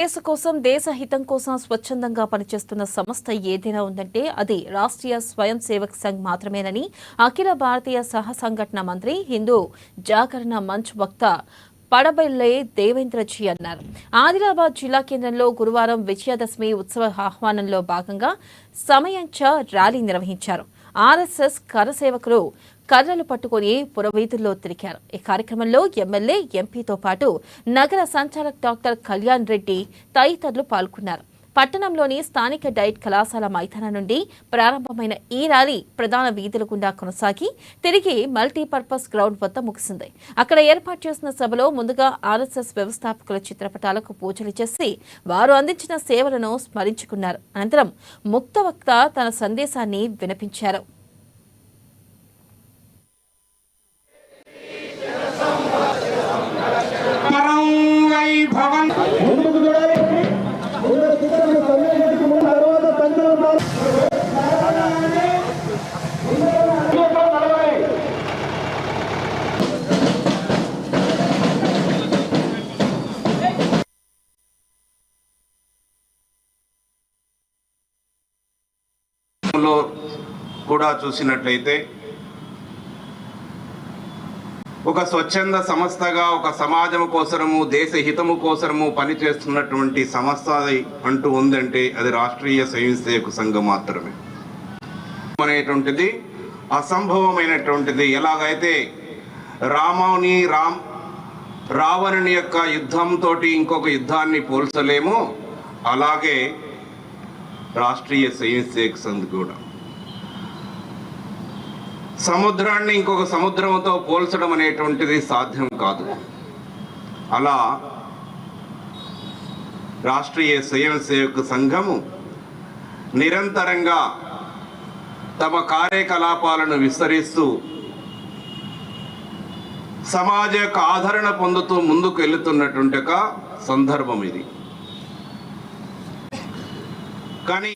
దేశ కోసం దేశ హితం కోసం స్వచ్ఛందంగా పనిచేస్తున్న సంస్థ ఏదైనా ఉందంటే అది రాష్ట్రీయ స్వయం సేవక్ సంఘ్ మాత్రమేనని అఖిల భారతీయ సహ సంఘటన మంత్రి హిందూ జాగరణ మంచ్ వక్త పడబెల్లే దేవేంద్రజీ అన్నారు. ఆదిలాబాద్ జిల్లా కేంద్రంలో గురువారం విజయదశమి ఉత్సవ ఆహ్వానంలో భాగంగా సమయంచ ర్యాలీ నిర్వహించారు. ఆర్ఎస్ఎస్ కరసేవకులు కర్రలు పట్టుకుని పురవీధుల్లో తిరిగారు. ఈ కార్యక్రమంలో ఎమ్మెల్యే, ఎంపీతో పాటు నగర సంచాలక్ డాక్టర్ కళ్యాణ్ రెడ్డి తదితరులు పాల్గొన్నారు. పట్టణంలోని స్థానిక డైట్ కళాశాల మైదానం నుండి ప్రారంభమైన ఈ ర్యాలీ ప్రధాన వీధుల గుండా కొనసాగి తిరిగి మల్టీపర్పస్ గ్రౌండ్ వద్ద ముగిసింది. అక్కడ ఏర్పాటు చేసిన సభలో ముందుగా ఆర్ఎస్ఎస్ వ్యవస్థాపకుల చిత్రపటాలకు పూజలు చేసి వారు అందించిన సేవలను స్మరించుకున్నారు. అనంతరం ముక్త వక్త తన సందేశాన్ని వినిపించారు. కూడా చూసినట్లయితే ఒక స్వచ్ఛంద సంస్థగా ఒక సమాజం కోసము దేశ హితము కోసము పనిచేస్తున్నటువంటి సంస్థ అంటూ ఉందంటే అది రాష్ట్రీయ స్వయం సేవక సంఘం మాత్రమే అనేటువంటిది అసంభవమైనటువంటిది. ఎలాగైతే రావణుని యొక్క యుద్ధంతో ఇంకొక యుద్ధాన్ని పోల్చలేమో అలాగే రాష్ట్రీయ స్వయం సేవక సంఘ్ కూడా సముద్రాన్ని ఇంకొక సముద్రంతో పోల్చడం అనేటువంటిది సాధ్యం కాదు. అలా రాష్ట్రీయ స్వయం సేవక సంఘము నిరంతరంగా తమ కార్యకలాపాలను విస్తరిస్తూ సమాజ యొక్క ఆదరణ పొందుతూ ముందుకు వెళుతున్నటువంటి ఒక సందర్భం ఇది. కానీ